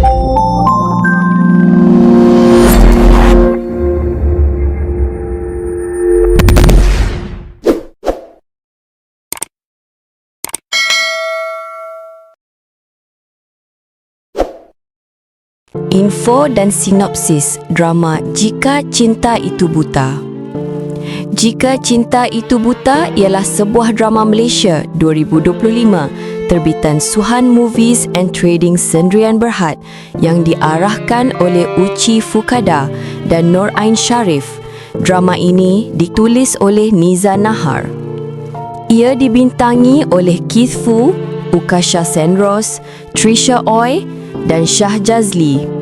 Info dan sinopsis drama Jika Cinta Itu Buta. Jika Cinta Itu Buta ialah sebuah drama Malaysia 2025 terbitan Suhan Movies and Trading Sendirian Berhad yang diarahkan oleh Uci Fukada dan Nur Ain Sharif. Drama ini ditulis oleh Niza Nahar. Ia dibintangi oleh Keith Foo, Ukasha Senros, Trisha Oy dan Shah Jazli.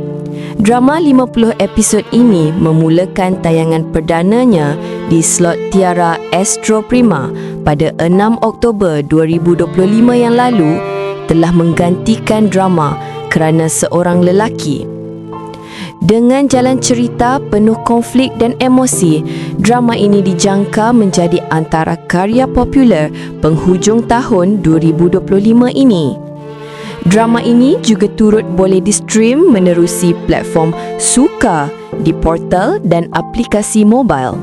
Drama 50 episod ini memulakan tayangan perdananya di slot Tiara Astro Prima pada 6 Oktober 2025 yang lalu telah menggantikan drama Kerana Seorang Lelaki. Dengan jalan cerita penuh konflik dan emosi, drama ini dijangka menjadi antara karya popular penghujung tahun 2025 ini. Drama ini juga turut boleh di-stream menerusi platform Suka di portal dan aplikasi mobile.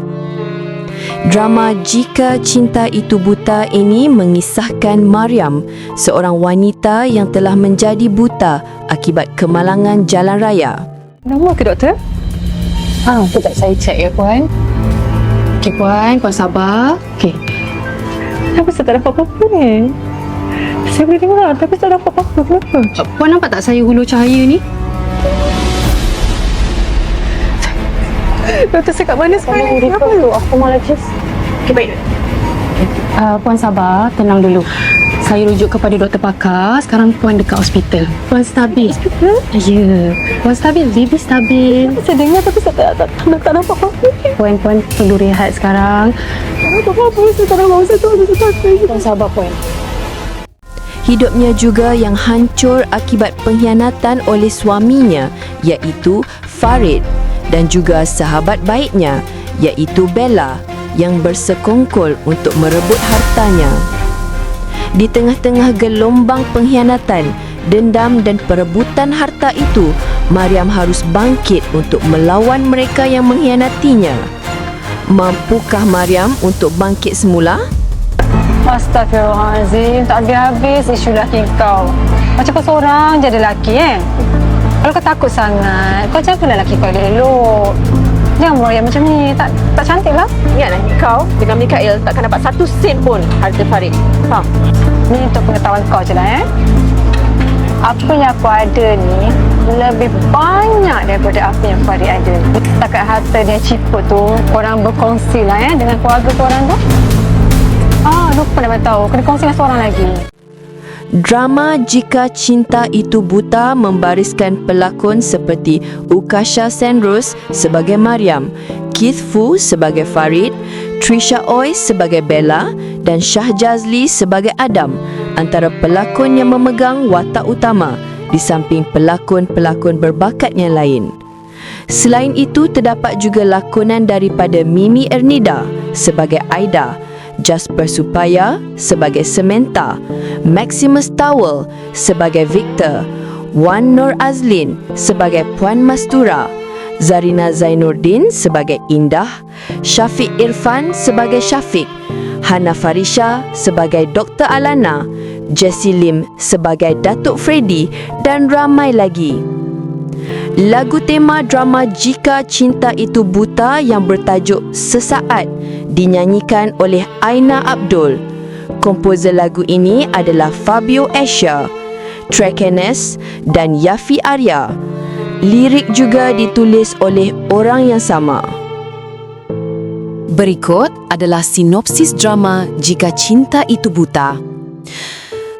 Drama Jika Cinta Itu Buta ini mengisahkan Mariam, seorang wanita yang telah menjadi buta akibat kemalangan jalan raya. Nama ke doktor? Sekejap saya cek ya Puan. Okey Puan sabar. Okey. Kenapa saya tak dapat apa-apa ni? Saya boleh dengar tapi tak dapat apa-apa. Kenapa? Puan nampak tak saya hulu cahaya ni? Doktor saya kat mana sekarang? Kenapa? Aku malah just... Okey baik. Puan sabar, tenang dulu. Saya rujuk kepada doktor pakar. Sekarang Puan dekat hospital. Puan stabil. Hospital? Ya. Puan stabil. Baby stabil. Saya dengar tapi saya tak nampak apa-apa. Puan perlu rehat sekarang. Tak nampak apa-apa. Saya tak nampak. Saya takut. Puan sabar Puan. Hidupnya juga yang hancur akibat pengkhianatan oleh suaminya iaitu Farid dan juga sahabat baiknya iaitu Bella yang bersekongkol untuk merebut hartanya. Di tengah-tengah gelombang pengkhianatan, dendam dan perebutan harta itu, Mariam harus bangkit untuk melawan mereka yang mengkhianatinya. Mampukah Mariam untuk bangkit semula? Astaghfirullahalazim, tak habis-habis isu lelaki kau. Macam kau seorang je ada lelaki Kalau kau takut sangat, kau jagalah lelaki kau elok. Jangan merayap macam ni, tak cantik lah. Ingatlah kau dengan Mikael takkan dapat satu sen pun harta Farid. Faham? Ni untuk pengetahuan kau je lah Apa yang aku ada ni lebih banyak daripada apa yang Farid ada. Setakat harta dia ciput tu, korang berkongsi lah dengan keluarga korang tu. Lupa nak tahu, kena kongsi dengan seorang lagi. Drama Jika Cinta Itu Buta membariskan pelakon seperti Ukasha Senros sebagai Mariam, Keith Foo sebagai Farid, Trisha Oy sebagai Bella dan Shah Jazli sebagai Adam, antara pelakon yang memegang watak utama di samping pelakon-pelakon berbakat yang lain. Selain itu, terdapat juga lakonan daripada Mimi Ernida sebagai Aida, Jasper Supaya sebagai Samantha, Maximus Towel sebagai Victor, Wan Nur Azlin sebagai Puan Mastura, Zarina Zainuddin sebagai Indah, Syafiq Irfan sebagai Syafiq, Hana Farisha sebagai Dr. Alana, Jessie Lim sebagai Datuk Freddy dan ramai lagi. Lagu tema drama Jika Cinta Itu Buta yang bertajuk Sesaat dinyanyikan oleh Aina Abdul. Komposer lagu ini adalah Fabio Escher, Trekenes dan Yafi Arya. Lirik juga ditulis oleh orang yang sama. Berikut adalah sinopsis drama Jika Cinta Itu Buta.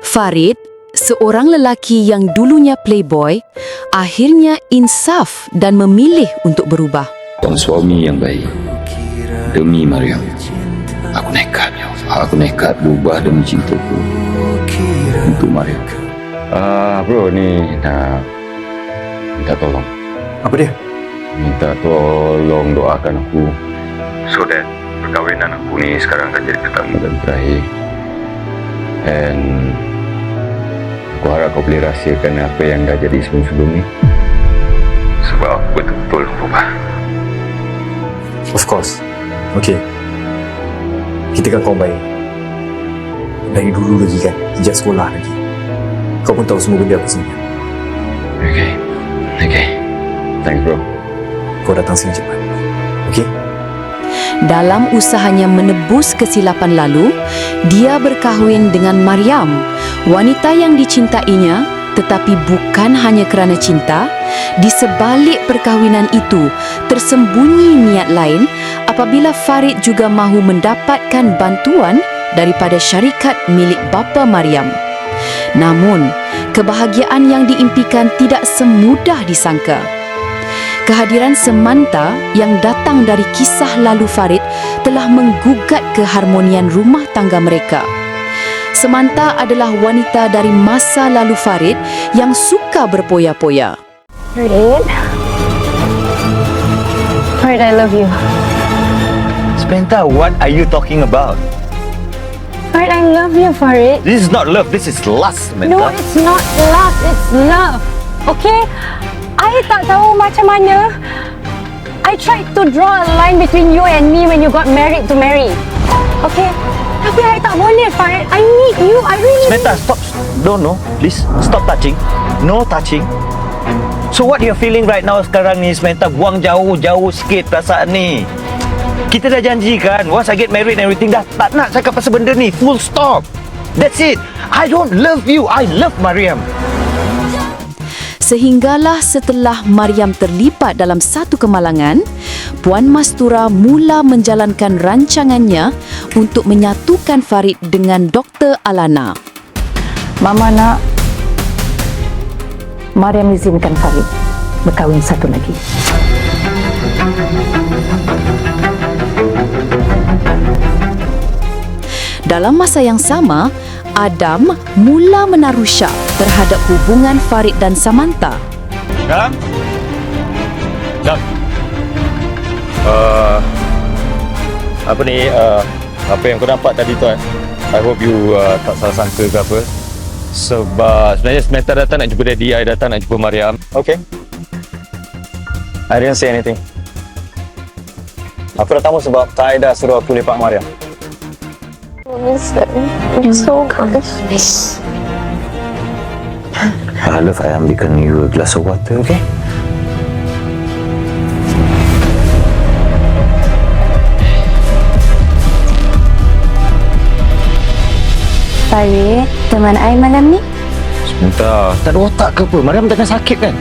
Farid, seorang lelaki yang dulunya playboy, akhirnya insaf dan memilih untuk berubah. Tuan suami yang baik. Demi Mariam, aku nekat. Aku nekat berubah demi cintaku untuk Mariam. Bro, ni nak minta tolong. Apa dia? Minta tolong doakan aku so that perkahwinan aku ni sekarang akan jadi pertama dan terakhir. And Aku harap kau boleh rahsiakan apa yang dah jadi sebelum-sebelum ni. Sebab aku betul-betul berubah. Of course. Okay. Kita kan kawan baik. Dari dulu lagi kan, sejak sekolah lagi. Kau pun tahu semua benda apa sebenarnya. Okay. Thanks bro. Kau datang sini cepat. Okay? Dalam usahanya menebus kesilapan lalu, dia berkahwin dengan Maryam, wanita yang dicintainya, tetapi bukan hanya kerana cinta. Di sebalik perkahwinan itu, tersembunyi niat lain apabila Farid juga mahu mendapatkan bantuan daripada syarikat milik bapa Maryam. Namun, kebahagiaan yang diimpikan tidak semudah disangka. Kehadiran Samantha yang datang dari kisah lalu Farid telah menggugat keharmonian rumah tangga mereka. Samantha adalah wanita dari masa lalu Farid yang suka berpoya-poya. Farid, I love you. Samantha, what are you talking about? Farid, I love you, Farid. This is not love, this is lust, Samantha. No, it's not love, it's love. Okay? I tak tahu macam mana. I tried to draw a line between you and me when you got married to Mary. Okay? Tapi I tak boleh, Farid. I need you. I really Samantha, stop. No, please. Stop touching. No touching. So what you're feeling right now sekarang ni, Samantha, buang jauh-jauh sikit perasaan ni. Kita dah janjikan, once I get married and everything, dah tak nak cakap pasal benda ni. Full stop. That's it. I don't love you. I love Maryam. Sehinggalah setelah Maryam terlibat dalam satu kemalangan, Puan Mastura mula menjalankan rancangannya untuk menyatukan Farid dengan Dr. Alana. Mama nak Maryam izinkan Farid berkahwin satu lagi. Dalam masa yang sama, Adam mula menaruh syak terhadap hubungan Farid dan Samantha. Jam? Apa ni, apa yang kau nampak tadi tu, I hope you tak salah sangka ke apa. Sebab sebenarnya Samantha datang nak jumpa Daddy, I datang nak jumpa Maryam. Okay. I didn't say anything. Aku datang sebab Kak Aida suruh aku lepak Maryam. Love, I ambilkan you a glass of water, okay? Farid, teman I malam ni? Samantha, tak ada otak ke apa? Maryam tengah sakit kan?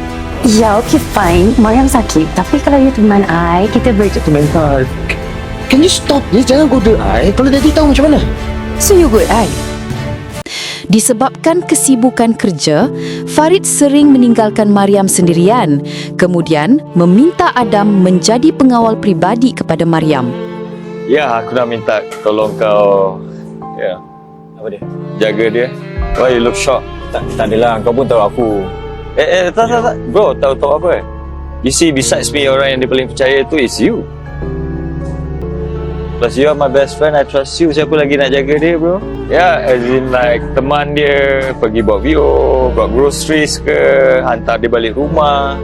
Ya, okay, fine. Maryam sakit. Tapi kalau you teman I, kita Samantha, can you stop ni? Jangan goda I. Kalau Daddy tahu macam mana? So you good, I? Disebabkan kesibukan kerja, Farid sering meninggalkan Maryam sendirian, kemudian meminta Adam menjadi pengawal pribadi kepada Maryam. Ya, aku nak minta tolong kau. Ya, Apa dia? jaga dia. Why you look shocked? Tak adalah, kau pun tahu aku. Tak. Bro, tahu apa? You see, besides me, orang yang dia paling percaya tu is you. Plus you are my best friend, I trust you. Siapa lagi nak jaga dia, bro? Ya, as in like teman dia, pergi buat VO, buat groceries ke, hantar dia balik rumah.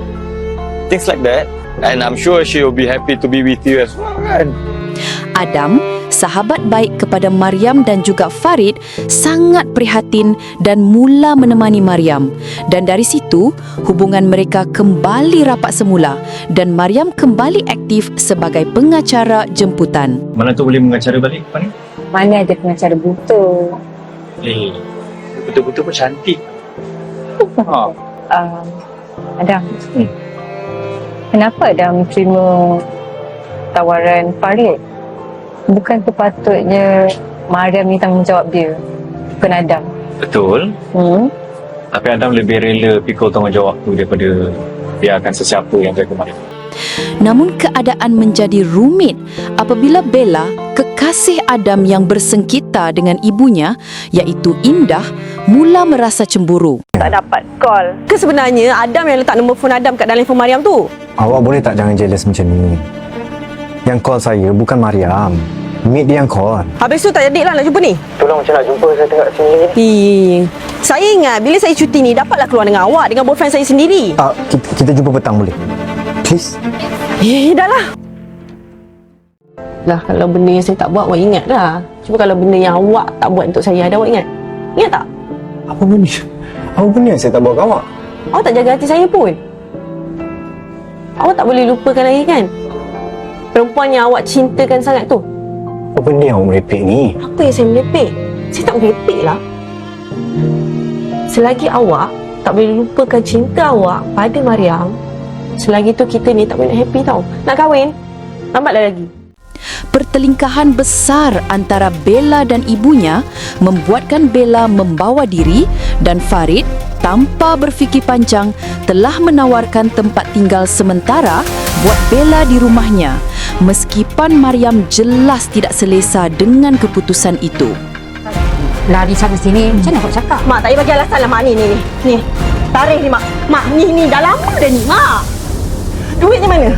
Things like that. And I'm sure she will be happy to be with you as well, kan? Adam, sahabat baik kepada Maryam dan juga Farid, sangat prihatin dan mula menemani Maryam. Dan dari situ, hubungan mereka kembali rapat semula dan Maryam kembali aktif sebagai pengacara jemputan. Mana tu boleh mengacara balik, Pani? mana ada pengacara buta. Betul-betul pun cantik. Adam, kenapa Adam terima tawaran Farid? Bukan sepatutnya Maryam ni tanggungjawab dia, bukan Adam. Betul. Tapi Adam lebih rela pikul tanggungjawab tu daripada biarkan sesiapa yang jaga Maryam. Namun keadaan menjadi rumit apabila Bella, kekasih Adam yang bersengketa dengan ibunya, iaitu Indah, mula merasa cemburu. Tak dapat call. Ke sebenarnya Adam yang letak nombor phone Adam kat dalam phone Maryam tu? Awak boleh tak jangan jealous macam ni? Yang call saya bukan Maryam. Meet dia yang call. Habis tu tak jadi lah nak jumpa ni. Tolong macam nak jumpa saya tengok sini lagi. Saya ingat bila saya cuti ni dapatlah keluar dengan awak, dengan boyfriend saya sendiri. Kita jumpa petang boleh? Please. Dah lah. Lah kalau benda yang saya tak buat, awak ingat dah. Cuba kalau benda yang awak tak buat untuk saya, ada awak ingat? Ingat tak? Apa benda? Apa benda yang saya tak buat kat awak? Awak tak jaga hati saya pun. Awak tak boleh lupakan lagi kan? Perempuan yang awak cintakan sangat tu. Apa benda yang awak merepek ni? Apa yang saya merepek? Saya tak merepek lah. Selagi awak tak boleh lupakan cinta awak pada Mariam, selagi tu kita ni tak boleh happy tau. Nak kahwin? Lambatlah lagi. Pertelingkahan besar antara Bella dan ibunya membuatkan Bella membawa diri dan Farid tanpa berfikir panjang telah menawarkan tempat tinggal sementara buat Bella di rumahnya meskipun Mariam jelas tidak selesa dengan keputusan itu. Lari sana sini, macam mana kau cakap? Mak tak payah bagi alasan lah mak ni. Tarikh ni mak. Mak ni dah lama dah ni mak. Duit ni mana?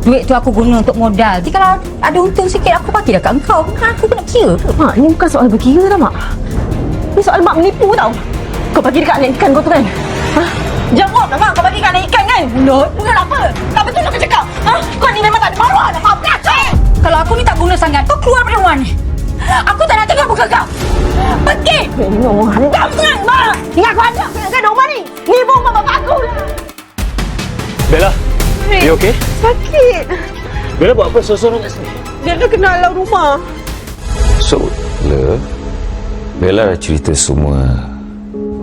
Duit tu aku guna untuk modal. Jadi kalau ada untung sikit, aku bagi dah kat engkau. Aku kena kira ke? Mak, ni bukan soal berkira tau mak. Ni soal mak menipu tau. Kau bagi dekat anak ikan kau tu kan? Jawab lah mak, kau bagi dekat anak ikan kan? Bukan apa? Tak betul nak cakap. Kau ni memang tak ada maruah nak maaf kacau. Kalau aku ni tak guna sangat, kau keluar dari rumah ni. Aku tak nak tengok muka kau. Pergi! Handam sangat mak. Ingat aku handam kan rumah ni. Ni pun bapak aku lah. Bella, you okay? Sakit. Bella buat apa sorang-sorang kat sini? Dia dah kenal lah rumah. So, Bella dah cerita semua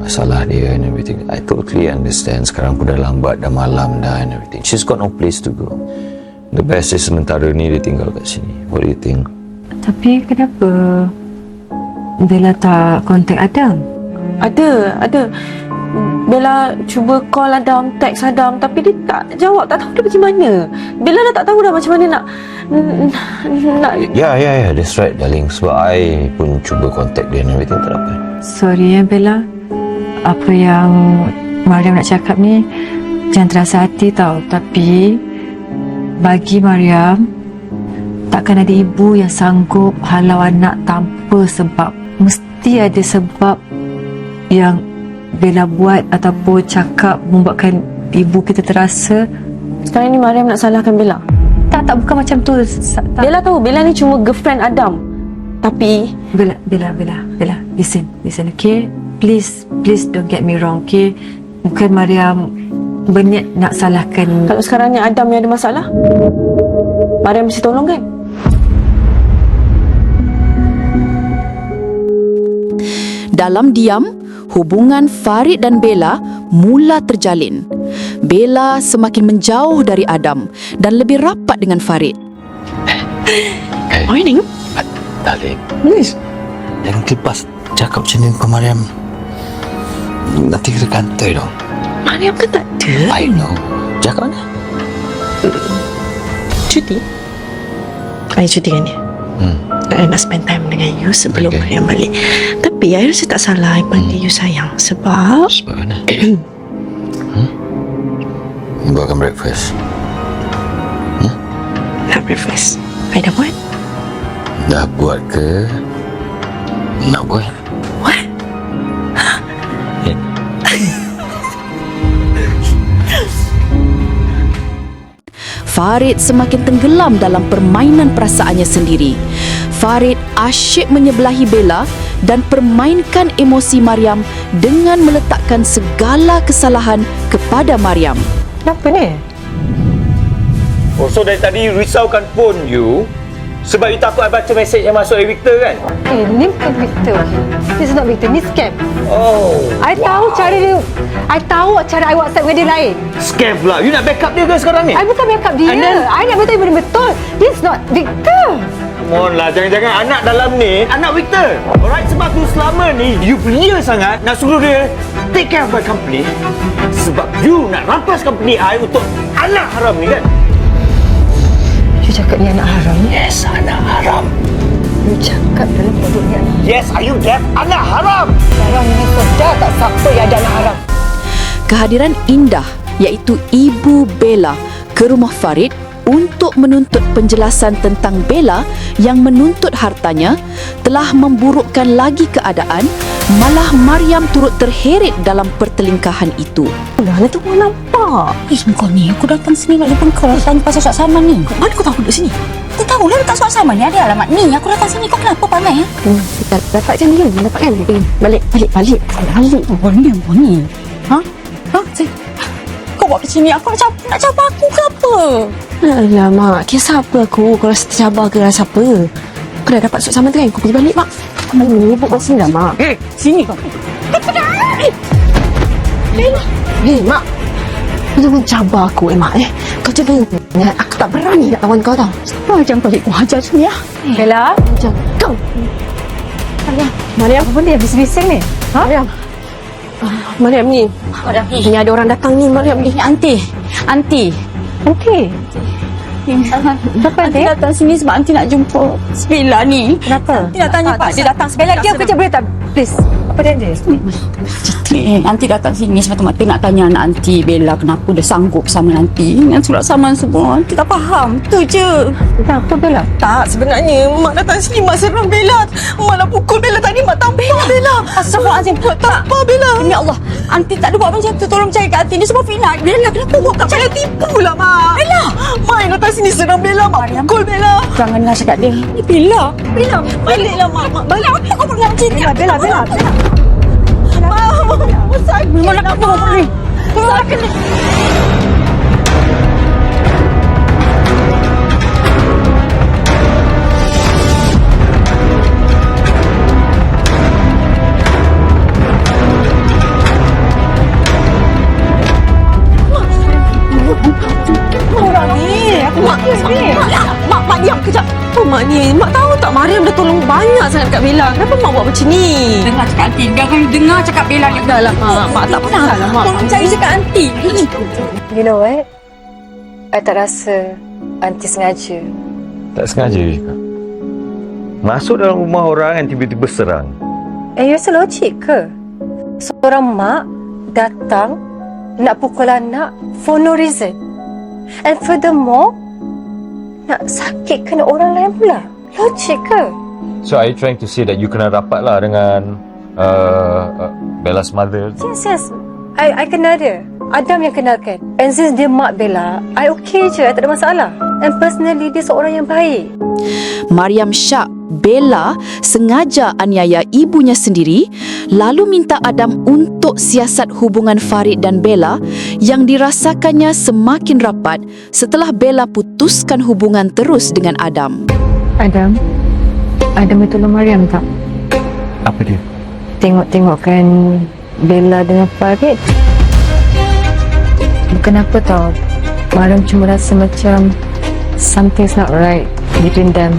masalah dia and everything. I totally understand. Sekarang pun dah lambat, dah malam dah and everything. She's got no place to go. The best is sementara ni dia tinggal kat sini. What do you think? Tapi kenapa Bella tak kontak Adam? Ada. Bella cuba call Adam, text Adam, tapi dia tak jawab, tak tahu dia pergi mana. Bella dah tak tahu dah macam mana nak Yeah, that's right darling. Sebab I pun cuba contact dia and everything, tak dapat. Sorry ya Bella. Apa yang Mariam nak cakap ni jangan terasa hati tau. Tapi bagi Mariam, takkan ada ibu yang sanggup halau anak tanpa sebab. Mesti ada sebab yang Bella buat ataupun cakap membuatkan ibu kita terasa. Sekarang ni Mariam nak salahkan Bella. Tak, bukan macam tu. Bella tahu Bella ni cuma girlfriend Adam. Tapi Bella, listen, okay? Please don't get me wrong, okay? Bukan Mariam berniat nak salahkan. kalau sekarang ni Adam yang ada masalah, Mariam mesti tolong kan? Dalam diam, hubungan Farid dan Bella mula terjalin. Bella semakin menjauh dari Adam dan lebih rapat dengan Farid. Morning. Darling. Yes. Jangan lepas cakap macam ni ke Mariam. Nanti kita kantai dong. Mariam kan tak ada. I know. Cakap mana? Cuti. I cuti kan dia. I nak spend time dengan you sebelum Mariam balik. Tapi I rasa tak salah I panggil you sayang. Sebab Sebab mana? Buatkan breakfast. nak breakfast. I dah buat. Dah buat ke? Nak buat? What? Farid semakin tenggelam dalam permainan perasaannya sendiri. Farid asyik menyebelahi Bella dan permainkan emosi Mariam dengan meletakkan segala kesalahan kepada Mariam. Kenapa ni? Oh, so dari tadi risaukan phone you sebab you takut I baca mesej yang masuk dari Victor kan? Ni bukan Victor. This is not Victor. Ni scam. Oh. I tahu cara dia. I tahu cara I WhatsApp dengan dia lain. Scam pula. You nak backup dia ke sekarang ni? I bukan backup dia. And then- I nak betul betul. This is not Victor. Come on lah, jangan-jangan anak dalam ni anak Victor. Alright, sebab tu selama ni you belia sangat nak suruh dia take care of my company. Sebab you nak rampas company I untuk anak haram ni kan? You cakap ni anak haram. Yes, anak haram. You cakap dalam mulut ni anak Yes, are you deaf? Anak haram. haram ni sedar tak siapa yang ada anak haram. Kehadiran Indah, iaitu ibu Bella, ke rumah Farid untuk menuntut penjelasan tentang Bella yang menuntut hartanya telah memburukkan lagi keadaan, malah Mariam turut terheret dalam pertelingkahan itu. Dah tu kau nampak. Kau ni, aku datang sini nak jumpa kau tanya pasal surat saman ni. Mana kau tahu aku duduk sini? Aku tahu lah letak surat saman ni ada alamat ni. Aku datang sini, kau kenapa pandai ya? Kita dapat macam ni, dapat kan? Balik. Kau ni. Ha? Kau buat macam ni, aku nak cabar aku ke apa? Alamak, kisah apa aku? Kau rasa tercabar ke rasa apa? Kau dah dapat surat saman tu kan? Kau pergi balik, Mak. Ni buat sini dah, Mak. Sini kau. Mak. Kau jangan cabar aku, Mak. Kau jangan ingat, aku tak berani nak lawan kau tau. Apa macam kau ikut hajar sini ya? Bella. Macam kau. Mariam. Apa dia bising-bising ni? Mariam. Mariam ni. Ni ada orang datang ni, Mariam ni. Aunty. Siapa Aunty dia? datang sini sebab Aunty nak jumpa Bella ni. Kenapa? Dia nak tanya Pak, dia datang Bella, sebentar. diam kerja boleh tak? Please. Apa dia? Aunty datang sini semata-mata nak tanya anak Aunty Bella kenapa dia sanggup sama Aunty dengan surat saman semua. Aunty tak faham. Tu je. Apa Bella? Tak, sebenarnya Mak datang sini, Mak serang Bella. Mak nak pukul Bella tadi, Mak tampar Bella. Astagfirullahaladzim. Tampar Bella. Demi Allah, Aunty tak ada buat macam tu. Tolong percaya kat Aunty. Ni semua fitnah. Bella kenapa buat Tak payah tipu lah, Mak. Bella. Mak yang datang sini serang Bella, Mak pukul Bella. Jangan dengar cakap dia. Ni Bella. Baliklah, Mak. Balik. Apa kau pernah macam ni? Bella. Mak, sakit. Memang nak apa kau ni? Sakit. Mak diam kejap. Mak ni, Mak tahu tak Mariam dah tolong banyak sangat kat Bella. Kenapa Mak buat macam ni? Dengar cakap Aunty. Jangan dengar cakap Bella ni. Dah lah, Mak tak pernah lah, Mak. Tolong percaya cakap Aunty. You know what? I tak rasa Aunty sengaja. Tak sengaja juga. Masuk dalam rumah orang yang tiba-tiba serang. You rasa logik ke? Seorang mak datang nak pukul anak for no reason. And furthermore, nak sakitkan orang lain pula. Logik ke? So are you trying to say that you kena rapat lah dengan Bella's mother? Yes. I kenal dia. Adam yang kenalkan. And since dia mak Bella, I okay je. I tak ada masalah. And personally, dia seorang yang baik. Mariam syak Bella sengaja aniaya ibunya sendiri, lalu minta Adam untuk siasat hubungan Farid dan Bella yang dirasakannya semakin rapat setelah Bella putuskan hubungan terus dengan Adam. Adam boleh tolong Mariam tak? Apa dia? Tengok-tengokkan Bella dengan Farid. Kenapa tau? Mariam cuma rasa macam something's not right between them.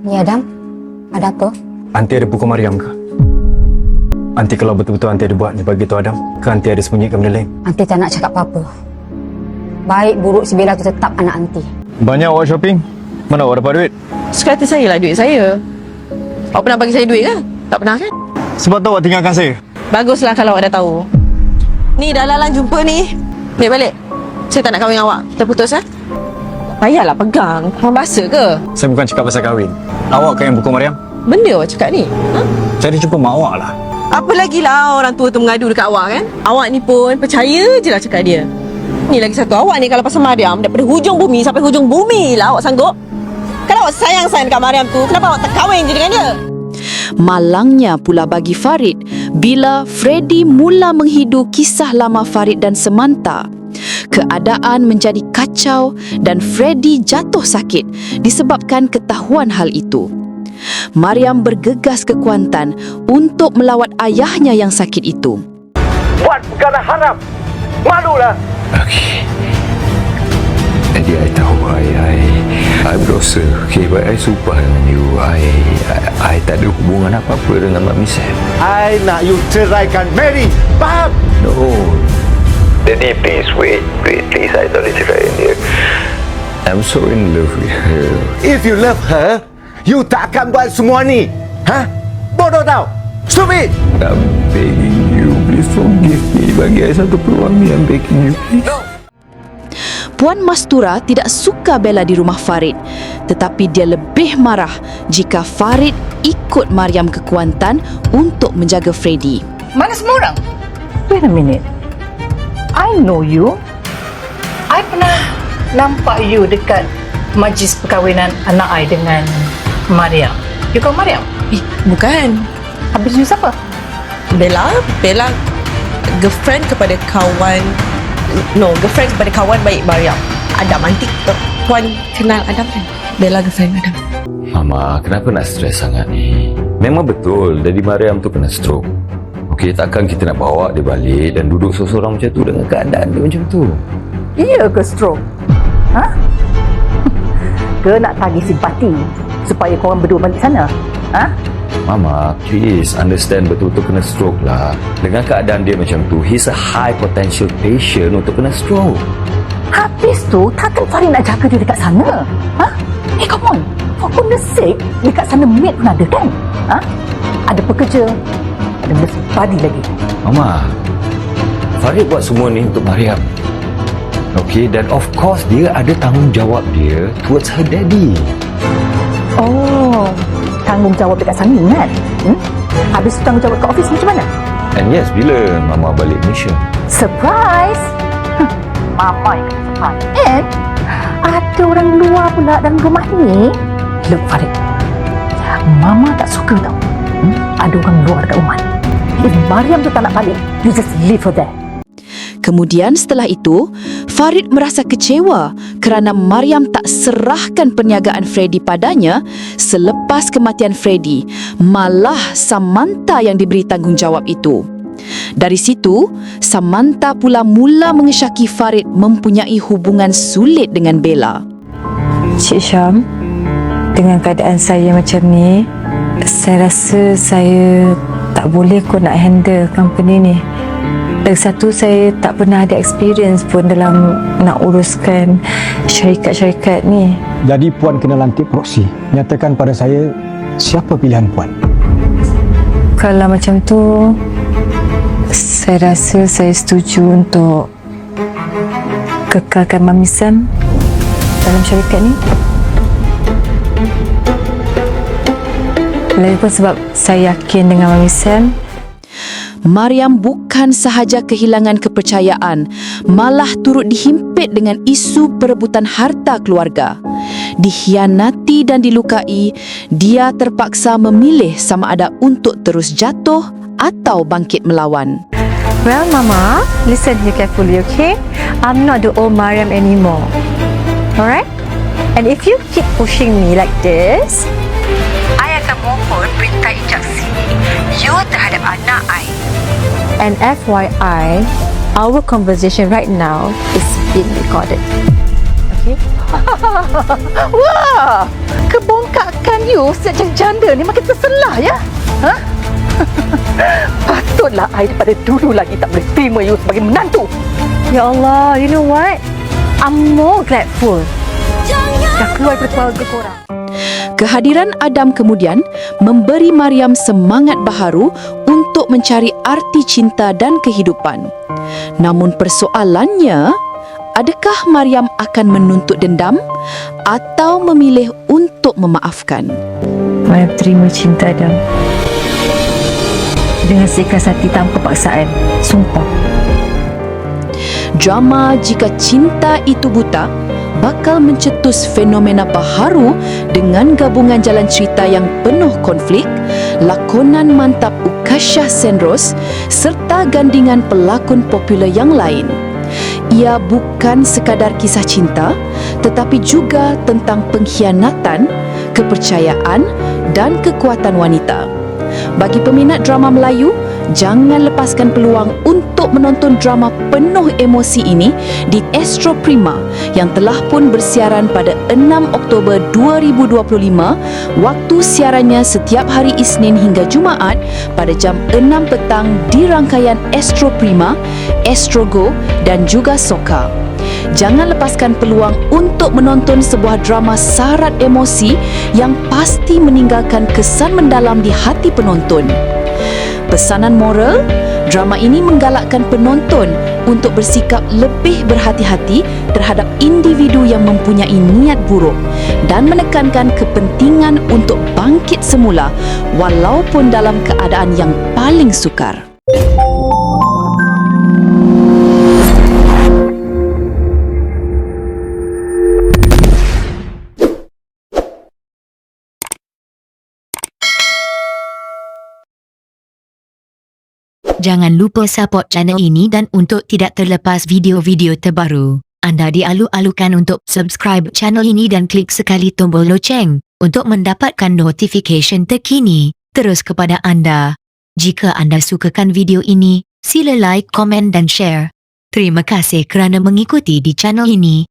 Ni Adam, ada apa? Aunty ada pukul Mariam ke? Aunty kalau betul-betul Aunty ada buat ni bagi tu Adam, ke Aunty ada sembunyikan benda lain? Aunty tak nak cakap apa-apa. Baik buruk si Bella tu tetap anak Aunty. Banyak awak shopping? Mana awak dapat duit? Sekata saya lah duit saya. Awak pernah bagi saya duit ke? Tak pernah kan? Sebab tu awak tinggalkan saya. Baguslah kalau awak dah tahu. Ni dah lalang jumpa ni. Baik balik. Saya tak nak kahwin dengan awak. Kita putus payahlah pegang. Orang bahasa ke? Saya bukan cakap pasal kahwin. Awak kan yang pukul Mariam? Benda awak cakap ni. Saya dah jumpa mak awak lah. Apa lagi lah orang tua tu mengadu dekat awak kan? Awak ni pun percaya je lah cakap dia. Ni lagi satu, awak ni kalau pasal Mariam daripada hujung bumi sampai hujung bumi lah awak sanggup. Kalau awak sayang dekat Mariam tu, kenapa awak tak kahwin je dengan dia? Malangnya pula bagi Farid bila Freddy mula menghidu kisah lama Farid dan Samantha. Keadaan menjadi kacau dan Freddy jatuh sakit disebabkan ketahuan hal itu. Mariam bergegas ke Kuantan untuk melawat ayahnya yang sakit itu. Buat perkara haram. Malulah. Okey. Jadi I tahu I berdosa. Okay, but I sumpah dengan you. I tak ada hubungan apa-apa dengan Mak Michelle. I nak you ceraikan Mary. Faham? No. Daddy, please wait. Please, I tak boleh cerai dia. I'm so in love with her. If you love her, you tak akan buat semua ni. Ha? Bodoh tau. Stupid. I'm begging you, please. please forgive me. Bagi saya satu peluang ni, I'm begging you, please. Puan Mastura tidak suka Bella di rumah Farid, tetapi dia lebih marah jika Farid ikut Mariam ke Kuantan untuk menjaga Freddy. Mana semua orang? Wait a minute. I know you. I pernah nampak you dekat majlis perkahwinan anak I dengan Mariam. You call Mariam? Bukan. Habis you siapa? Bella girlfriend kepada kawan. No, girlfriend kepada kawan baik Mariam. Adam, nanti Puan kenal Adam kan? Bella girlfriend Adam. Mama, kenapa nak stres sangat ni? Memang betul Daddy Mariam tu kena stroke. Okey, takkan kita nak bawa dia balik dan duduk seorang macam tu dengan keadaan dia macam tu. Iya ke stroke? Ha? Ke nak tagih simpati supaya korang berdua balik sana? Ha? Mama, please understand betul-betul kena stroke lah. Dengan keadaan dia macam tu, he's a high potential patient untuk kena stroke. Habis tu, takkan Farid nak jaga dia dekat sana? Ha? Come on. For goodness sake, dekat sana maid pun ada kan? Ha? Ada pekerja, ada nurse body lagi. Mama, Farid buat semua ni untuk Mariam. Okay, dan of course dia ada tanggungjawab dia towards her daddy. Oh, tanggungjawab dekat sana kan? Habis tu tanggungjawab kat office macam mana? And yes, bila Mama balik Malaysia. Surprise! Mama yang kena surprise. And ada orang luar pula dalam rumah ni. Look, Farid, Mama tak suka tau. Ada orang luar dekat rumah ni. If Mariam tu tak nak balik, you just leave her there. Kemudian setelah itu, Farid merasa kecewa kerana Mariam tak serahkan perniagaan Freddy padanya selepas kematian Freddy. Malah Samantha yang diberi tanggungjawab itu. Dari situ, Samantha pula mula mengesyaki Farid mempunyai hubungan sulit dengan Bella. Cik Syam, dengan keadaan saya macam ni, saya rasa saya tak boleh kot nak handle company ni. Lagi satu, saya tak pernah ada experience pun dalam nak uruskan syarikat-syarikat ni. Jadi Puan kena lantik proksi. Nyatakan pada saya siapa pilihan Puan. Kalau macam tu, saya rasa saya setuju untuk kekalkan Mami Sam dalam syarikat ni. Lagipun sebab saya yakin dengan Mami Sam, Mariam bukan sahaja kehilangan kepercayaan, malah turut dihimpit dengan isu perebutan harta keluarga. Dikhianati dan dilukai, dia terpaksa memilih sama ada untuk terus jatuh atau bangkit melawan. well, Mama, listen here carefully, okay? I'm not the old Mariam anymore. Alright? And if you keep pushing me like this, I akan mohon perintah injaksi you terhadap anak I. And FYI, our conversation right now is being recorded. Okay? Wah, kebongkakan you sejak janda ni makin terselah ya? Ha? Patutlah I daripada dulu lagi tak boleh terima you sebagai menantu. Ya Allah, you know what? I'm more grateful dah keluar dari keluarga korang. Kehadiran Adam kemudian memberi Mariam semangat baharu untuk mencari arti cinta dan kehidupan. Namun persoalannya, adakah Mariam akan menuntut dendam atau memilih untuk memaafkan? Mariam terima cinta Adam dengan seikhlas hati tanpa paksaan. Sumpah. Drama Jika Cinta Itu Buta bakal mencetus fenomena baharu dengan gabungan jalan cerita yang penuh konflik, lakonan mantap Ukasha Senros serta gandingan pelakon popular yang lain. Ia bukan sekadar kisah cinta, tetapi juga tentang pengkhianatan, kepercayaan dan kekuatan wanita. Bagi peminat drama Melayu, jangan lepaskan peluang untuk menonton drama penuh emosi ini di Astro Prima yang telah pun bersiaran pada 6 Oktober 2025, waktu siarannya setiap hari Isnin hingga Jumaat pada jam 6 petang di rangkaian Astro Prima, Astro Go dan juga Soka. Jangan lepaskan peluang untuk menonton sebuah drama syarat emosi yang pasti meninggalkan kesan mendalam di hati penonton. Pesanan moral, drama ini menggalakkan penonton untuk bersikap lebih berhati-hati terhadap individu yang mempunyai niat buruk dan menekankan kepentingan untuk bangkit semula walaupun dalam keadaan yang paling sukar. Jangan lupa support channel ini dan untuk tidak terlepas video-video terbaru, anda dialu-alukan untuk subscribe channel ini dan klik sekali tombol loceng untuk mendapatkan notification terkini terus kepada anda. Jika anda sukakan video ini, sila like, komen dan share. Terima kasih kerana mengikuti di channel ini.